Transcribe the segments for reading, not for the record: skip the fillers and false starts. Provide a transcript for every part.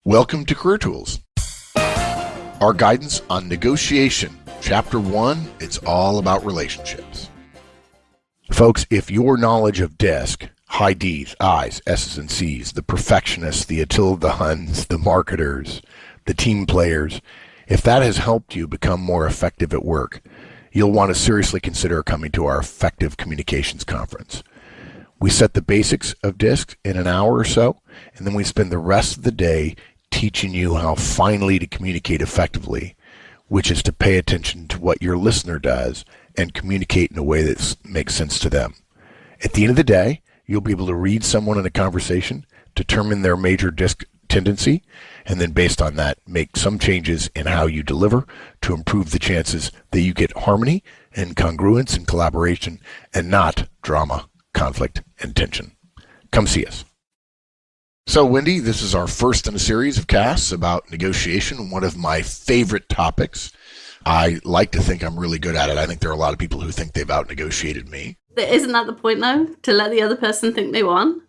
Welcome to Career Tools. Our guidance on negotiation. Chapter 1, it's all about relationships. Folks, if your knowledge of DISC, high D's, I's, S's, and C's, the perfectionists, the Attila the Huns, the marketers, the team players, if that has helped you become more effective at work, you'll want to seriously consider coming to our Effective Communications Conference. We set the basics of DISC in an hour or so, and then we spend the rest of the day teaching you how finally to communicate effectively, which is to pay attention to what your listener does and communicate in a way that makes sense to them. At the end of the day, you'll be able to read someone in a conversation, determine their major DISC tendency, and then based on that, make some changes in how you deliver to improve the chances that you get harmony and congruence and collaboration and not drama, conflict, and tension. Come see us. So, Wendy, this is our first in a series of casts about negotiation, one of my favorite topics. I like to think I'm really good at it. I think there are a lot of people who think they've out-negotiated me. Isn't that the point, though? To let the other person think they won?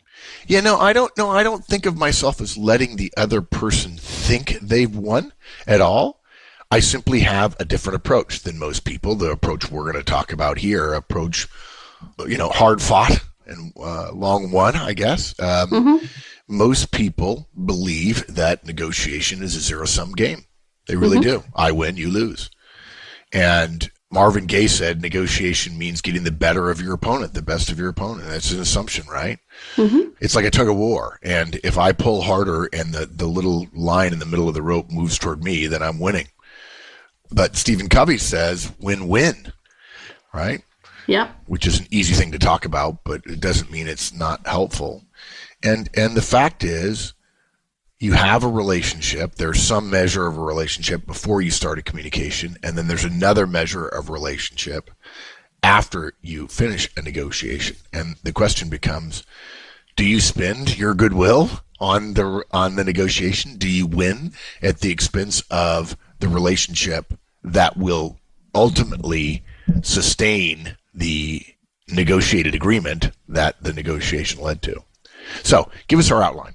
Yeah, no, I don't think of myself as letting the other person think they've won at all. I simply have a different approach than most people. The approach we're going to talk about here, hard fought and long won, I guess. Most people believe that negotiation is a zero-sum game. They really do. I win, you lose. And Marvin Gaye said negotiation means getting the better of your opponent, the best of your opponent. That's an assumption, right? It's like a tug of war. And if I pull harder and the little line in the middle of the rope moves toward me, then I'm winning. But Stephen Covey says win-win, right? Yeah. Which is an easy thing to talk about, but it doesn't mean it's not helpful. And the fact is, you have a relationship. There's some measure of a relationship before you start a communication, and then there's another measure of relationship after you finish a negotiation. And the question becomes, do you spend your goodwill on the negotiation? Do you win at the expense of the relationship that will ultimately sustain the negotiated agreement that the negotiation led to? So, give us our outline.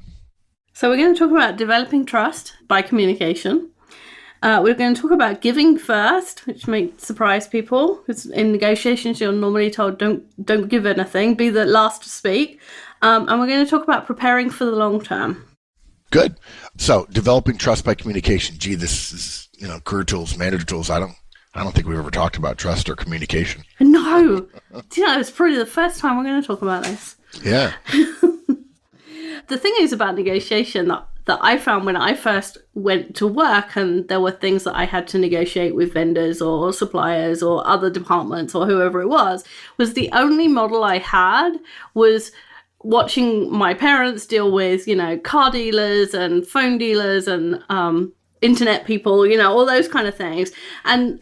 So we're going to talk about developing trust by communication. We're going to talk about giving first, which might surprise people, because in negotiations you're normally told don't give anything, be the last to speak. And we're going to talk about preparing for the long term. Good. So, developing trust by communication. Gee, this is career tools, manager tools. I don't think we've ever talked about trust or communication. No. It's probably the first time we're going to talk about this. Yeah. The thing is about negotiation that I found when I first went to work and there were things that I had to negotiate with vendors or suppliers or other departments or whoever it was the only model I had was watching my parents deal with, car dealers and phone dealers and internet people, all those kind of things. And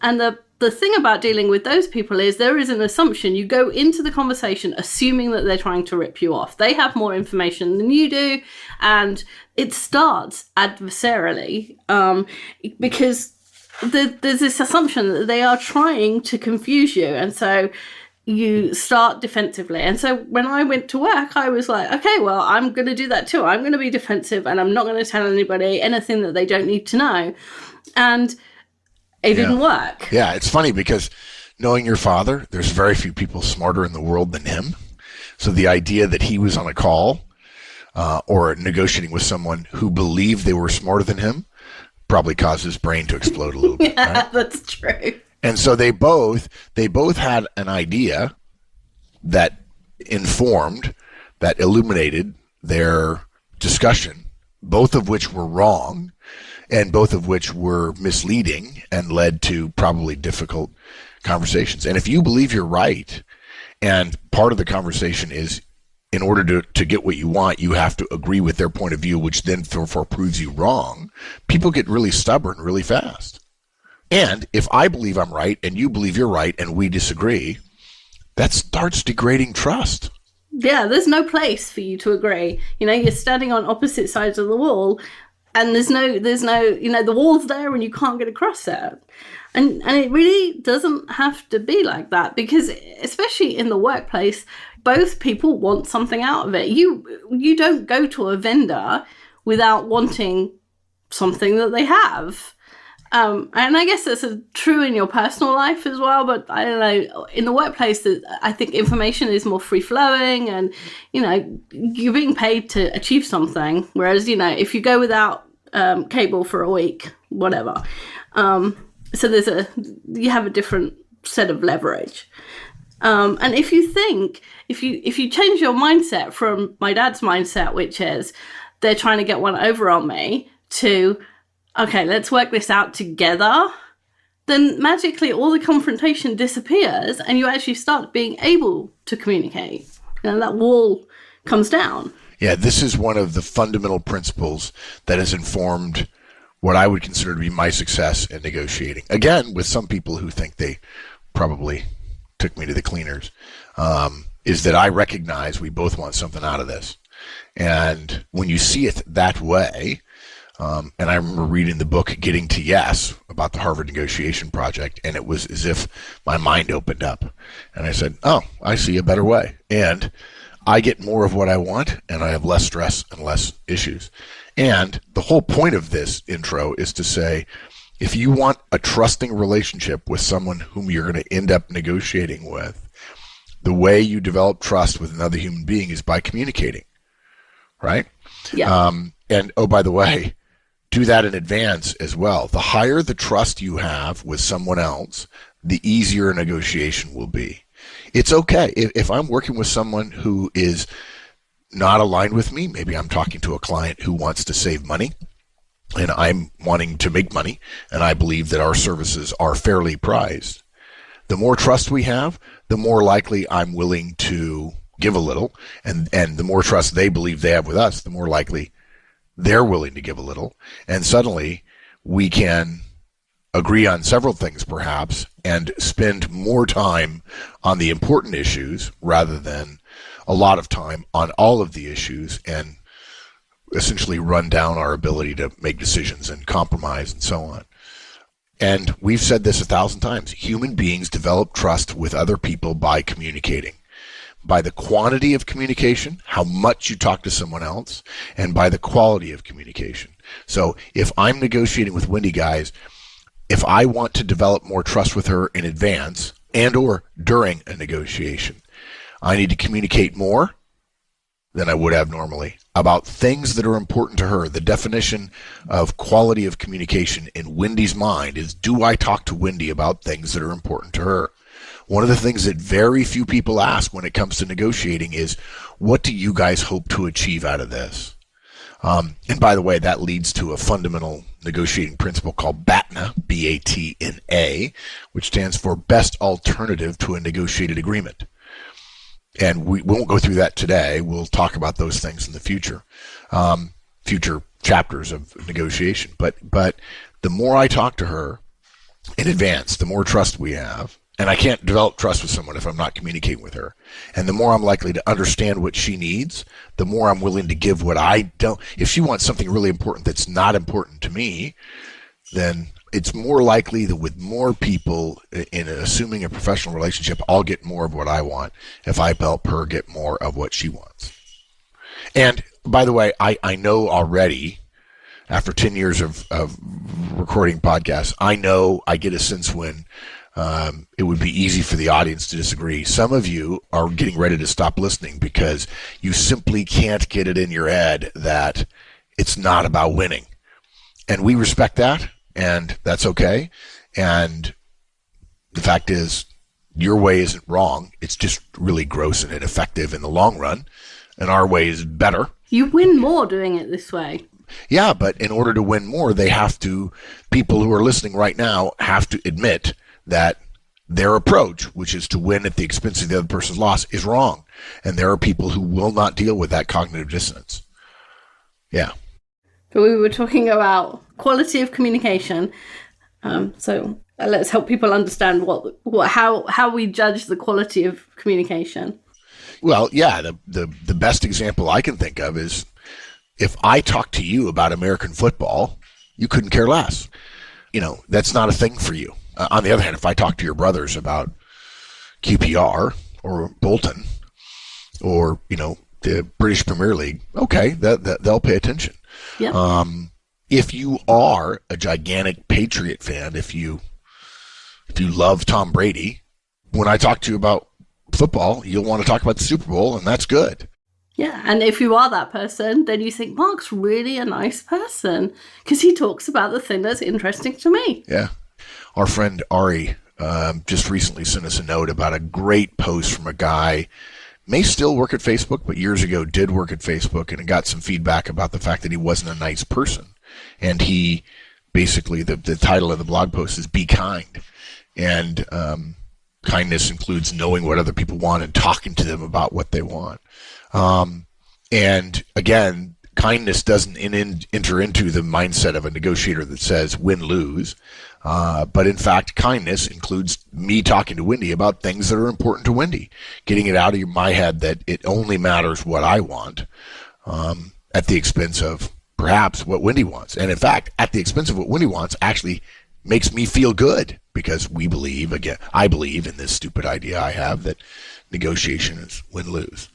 the thing about dealing with those people is there is an assumption. You go into the conversation assuming that they're trying to rip you off. They have more information than you do, and it starts adversarially because there's this assumption that they are trying to confuse you, and so you start defensively. And so when I went to work, I was like, okay, well, I'm going to do that too. I'm going to be defensive, and I'm not going to tell anybody anything that they don't need to know. And it didn't work. Yeah, it's funny because knowing your father, there's very few people smarter in the world than him. So the idea that he was on a call or negotiating with someone who believed they were smarter than him probably caused his brain to explode a little bit. Yeah, right? That's true. And so they both had an idea that informed, that illuminated their discussion, both of which were wrong, and both of which were misleading and led to probably difficult conversations. And if you believe you're right, and part of the conversation is in order to get what you want, you have to agree with their point of view, which then therefore proves you wrong, people get really stubborn really fast. And if I believe I'm right and you believe you're right and we disagree, that starts degrading trust. Yeah, there's no place for you to agree. You're standing on opposite sides of the wall, and there's no, the wall's there and you can't get across it. And it really doesn't have to be like that, because especially in the workplace, both people want something out of it. You don't go to a vendor without wanting something that they have. And I guess that's true in your personal life as well, but I don't know, in the workplace, I think information is more free-flowing and, you're being paid to achieve something. Whereas, if you go without cable for a week, whatever. So you have a different set of leverage. And if you change your mindset from my dad's mindset, which is they're trying to get one over on me, to okay, let's work this out together, then magically all the confrontation disappears and you actually start being able to communicate. And that wall comes down. Yeah, this is one of the fundamental principles that has informed what I would consider to be my success in negotiating. Again, with some people who think they probably took me to the cleaners, is that I recognize we both want something out of this. And when you see it that way, and I remember reading the book Getting to Yes about the Harvard Negotiation Project, and it was as if my mind opened up. And I said, oh, I see a better way. And I get more of what I want, and I have less stress and less issues. And the whole point of this intro is to say, if you want a trusting relationship with someone whom you're going to end up negotiating with, the way you develop trust with another human being is by communicating, right? Yeah. And oh, by the way, do that in advance as well. The higher the trust you have with someone else, the easier a negotiation will be. It's okay. If I'm working with someone who is not aligned with me, maybe I'm talking to a client who wants to save money, and I'm wanting to make money, and I believe that our services are fairly priced. The more trust we have, the more likely I'm willing to give a little, and the more trust they believe they have with us, the more likely they're willing to give a little, and suddenly we can agree on several things perhaps and spend more time on the important issues rather than a lot of time on all of the issues, and essentially run down our ability to make decisions and compromise and so on. And we've said this 1,000 times. Human beings develop trust with other people by communicating. By the quantity of communication, how much you talk to someone else, and by the quality of communication. So if I'm negotiating with Wendy, guys, if I want to develop more trust with her in advance and or during a negotiation, I need to communicate more than I would have normally about things that are important to her. The definition of quality of communication in Wendy's mind is, do I talk to Wendy about things that are important to her? One of the things that very few people ask when it comes to negotiating is, what do you guys hope to achieve out of this? And by the way, that leads to a fundamental negotiating principle called BATNA, B-A-T-N-A, which stands for Best Alternative to a Negotiated Agreement. And we won't go through that today. We'll talk about those things in the future, future chapters of negotiation. But the more I talk to her in advance, the more trust we have. And I can't develop trust with someone if I'm not communicating with her. And the more I'm likely to understand what she needs, the more I'm willing to give what I don't. If she wants something really important that's not important to me, then it's more likely that with more people in assuming a professional relationship, I'll get more of what I want if I help her get more of what she wants. And by the way, I know already, after 10 years of recording podcasts, I get a sense when it would be easy for the audience to disagree. Some of you are getting ready to stop listening because you simply can't get it in your head that it's not about winning. And we respect that, and that's okay. And the fact is, your way isn't wrong. It's just really gross and ineffective in the long run, and our way is better. You win more doing it this way. Yeah, but in order to win more, people who are listening right now have to admit that their approach, which is to win at the expense of the other person's loss, is wrong. And there are people who will not deal with that cognitive dissonance. Yeah. But we were talking about quality of communication. So let's help people understand how we judge the quality of communication. Well, yeah, the best example I can think of is if I talk to you about American football, you couldn't care less. That's not a thing for you. On the other hand, if I talk to your brothers about QPR or Bolton or, the British Premier League, okay, that they'll pay attention. Yeah. if you are a gigantic Patriot fan, if you love Tom Brady, when I talk to you about football, you'll want to talk about the Super Bowl, and that's good. Yeah, and if you are that person, then you think Mark's really a nice person because he talks about the thing that's interesting to me. Yeah. Our friend Ari just recently sent us a note about a great post from a guy, may still work at Facebook, but years ago did work at Facebook, and got some feedback about the fact that he wasn't a nice person. And he basically, the title of the blog post is Be Kind. And kindness includes knowing what other people want and talking to them about what they want. And again, kindness doesn't enter into the mindset of a negotiator that says win-lose. But in fact, kindness includes me talking to Wendy about things that are important to Wendy, getting it out of my head that it only matters what I want, at the expense of perhaps what Wendy wants. And in fact, at the expense of what Wendy wants actually makes me feel good, because I believe in this stupid idea I have that negotiation is win-lose.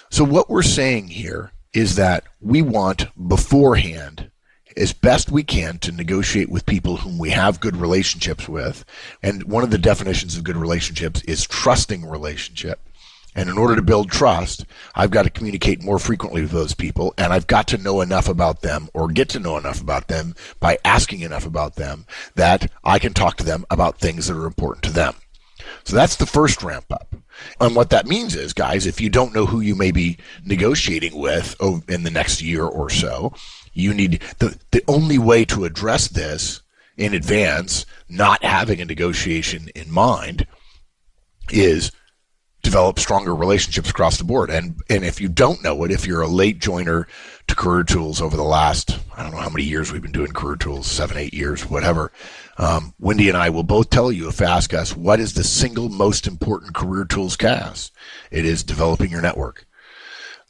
So what we're saying here is that we want beforehand, as best we can, to negotiate with people whom we have good relationships with. And one of the definitions of good relationships is trusting relationship. And in order to build trust, I've got to communicate more frequently with those people, and I've got to know enough about them, or get to know enough about them by asking enough about them, that I can talk to them about things that are important to them. So that's the first ramp up. And what that means is, guys, if you don't know who you may be negotiating with in the next year or so, you need the only way to address this in advance, not having a negotiation in mind, is develop stronger relationships across the board. And if you don't know it, if you're a late joiner to Career Tools over the last, I don't know how many years we've been doing Career Tools, 7, 8 years, whatever, Wendy and I will both tell you, if asked us, what is the single most important Career Tools cast? It is developing your network.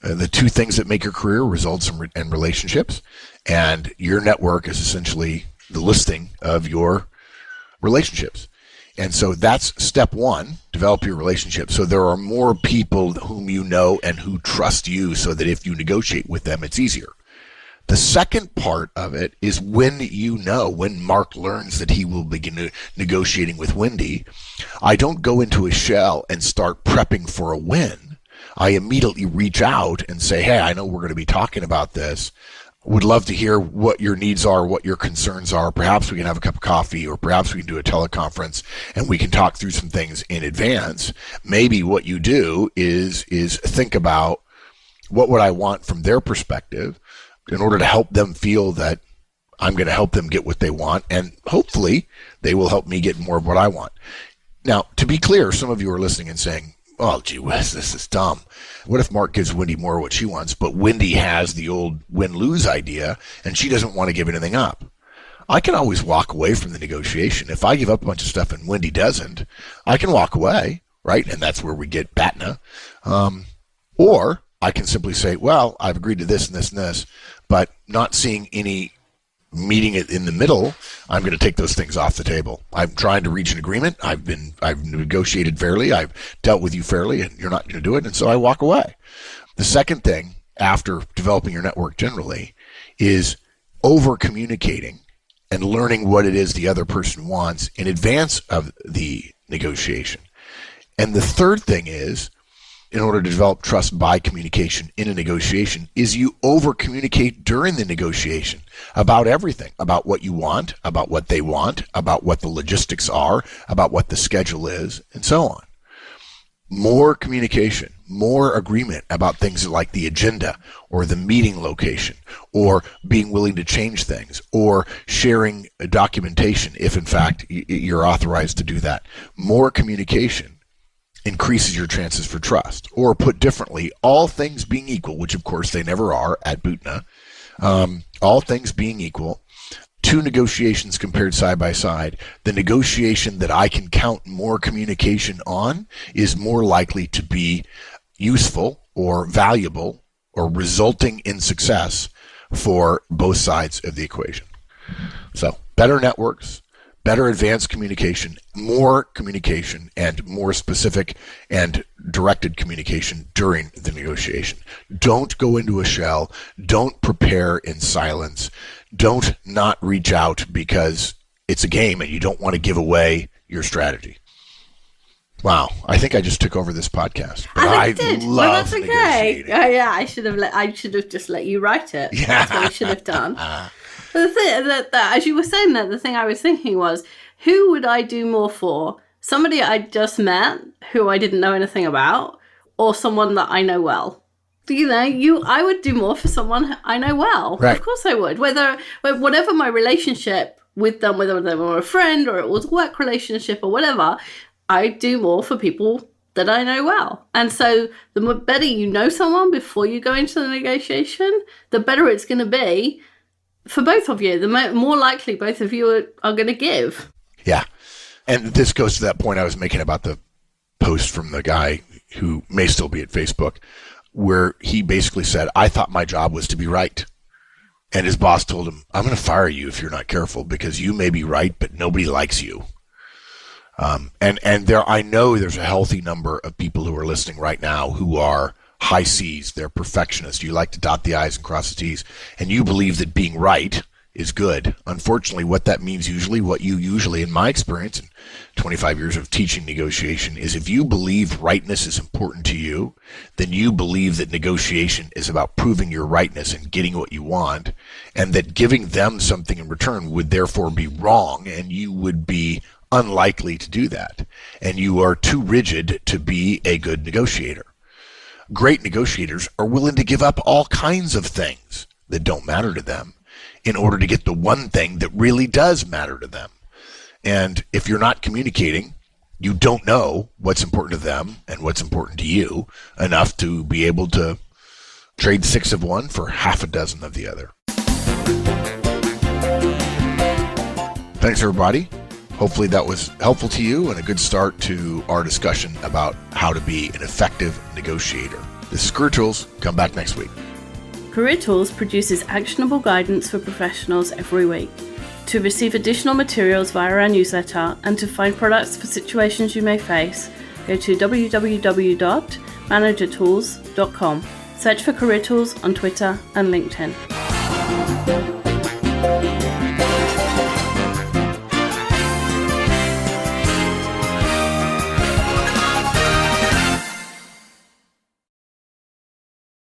The two things that make your career: results and relationships. And your network is essentially the listing of your relationships. And so that's step one, develop your relationship. So there are more people whom you know and who trust you, so that if you negotiate with them, it's easier. The second part of it is when Mark learns that he will begin negotiating with Wendy, I don't go into a shell and start prepping for a win. I immediately reach out and say, hey, I know we're going to be talking about this. Would love to hear what your needs are, what your concerns are. Perhaps we can have a cup of coffee, or perhaps we can do a teleconference and we can talk through some things in advance. Maybe what you do is think about, what would I want from their perspective in order to help them feel that I'm going to help them get what they want, and hopefully they will help me get more of what I want. Now, to be clear, some of you are listening and saying, oh, gee whiz, this is dumb. What if Mark gives Wendy more of what she wants, but Wendy has the old win-lose idea, and she doesn't want to give anything up? I can always walk away from the negotiation. If I give up a bunch of stuff and Wendy doesn't, I can walk away, right? And that's where we get BATNA. Or I can simply say, well, I've agreed to this and this and this, but not seeing any meeting it in the middle, I'm going to take those things off the table. I'm trying to reach an agreement. I've negotiated fairly. I've dealt with you fairly, and you're not going to do it. And so I walk away. The second thing, after developing your network generally, is over communicating and learning what it is the other person wants in advance of the negotiation. And the third thing is, in order to develop trust by communication in a negotiation, is you over-communicate during the negotiation about everything, about what you want, about what they want, about what the logistics are, about what the schedule is, and so on. More communication, more agreement about things like the agenda or the meeting location, or being willing to change things, or sharing documentation if, in fact, you're authorized to do that. More communication increases your chances for trust. Or put differently, all things being equal, which of course they never are at BUTNA, all things being equal, two negotiations compared side by side, the negotiation that I can count more communication on is more likely to be useful or valuable or resulting in success for both sides of the equation. So better networks, better advanced communication, and more specific and directed communication during the negotiation. Don't go into a shell. Don't prepare in silence. don't not reach out because it's a game and you don't want to give away your strategy. Wow, I think I just took over this podcast. But I think you did. Love well, that's okay. negotiating. Oh, yeah, I should have just let you write it. Yeah. That's what I should have done. But the thing that as you were saying that, the thing I was thinking was, who would I do more for? Somebody I just met who I didn't know anything about, or someone that I know well? I would do more for someone I know well. Right. Of course I would. Whatever my relationship with them, whether they were a friend or it was a work relationship or whatever, I do more for people that I know well. And so the better you know someone before you go into the negotiation, the better it's going to be for both of you. The more likely both of you are going to give. Yeah. And this goes to that point I was making about the post from the guy who may still be at Facebook, where he basically said, I thought my job was to be right. And his boss told him, I'm going to fire you if you're not careful because you may be right, but nobody likes you. And I know there's a healthy number of people who are listening right now who are high C's. They're perfectionists. You like to dot the I's and cross the T's, and you believe that being right is good. Unfortunately, what that means what you usually, in my experience, and 25 years of teaching negotiation, is if you believe rightness is important to you, then you believe that negotiation is about proving your rightness and getting what you want, and that giving them something in return would therefore be wrong, and you would be unlikely to do that. And you are too rigid to be a good negotiator. Great negotiators are willing to give up all kinds of things that don't matter to them in order to get the one thing that really does matter to them. And if you're not communicating, you don't know what's important to them and what's important to you enough to be able to trade 6 of one for half a dozen of the other. Thanks, everybody. Hopefully that was helpful to you and a good start to our discussion about how to be an effective negotiator. This is Career Tools. Come back next week. Career Tools produces actionable guidance for professionals every week. To receive additional materials via our newsletter and to find products for situations you may face, go to www.managertools.com. Search for Career Tools on Twitter and LinkedIn.